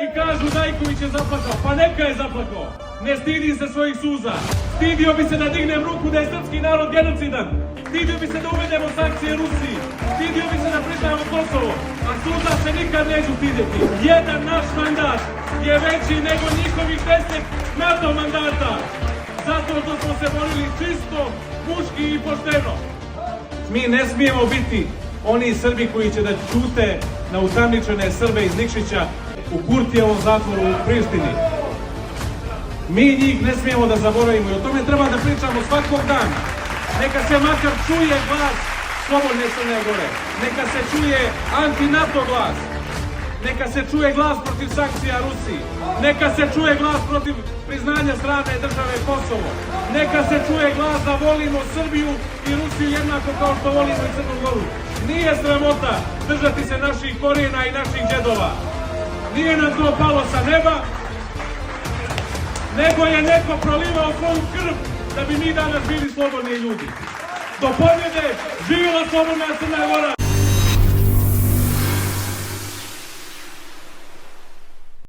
I kažu Dajković je zaplakao, pa neka je zaplakao. Ne stidim se svojih suza. Stidio bi se da dignem ruku da je srpski narod genocidan. Stidio bi se da uvedemo sankcije Rusiji. Stidio bi se da priznamo Kosovo. A suza se nikad neću stidjeti. Jedan naš mandat je veći nego njihovih 10 NATO mandata. Zato što smo se borili čisto, muški i pošteno. Mi ne smijemo biti oni Srbi koji će da ćute na utamničene Srbe iz Nikšića u Kurtijevom zatvoru u Prištini. Mi njih ne smijemo da zaboravimo i o tome treba da pričamo svakog dana. Neka se makar čuje glas slobodne Crne Gore. Neka se čuje anti-NATO glas. Neka se čuje glas protiv sankcija Rusiji. Neka se čuje glas protiv priznanja strane države Kosovo. Neka se čuje glas da volimo Srbiju i Rusiju jednako kao što volimo i Crnu Goru. Nije sramota držati se naših korijena i naših džedova. Nije nam to palo sa neba, nego je neko prolivao svoju krv da bi mi danas bili slobodni ljudi. Do pobjede, živjela slobodna Crna Gora!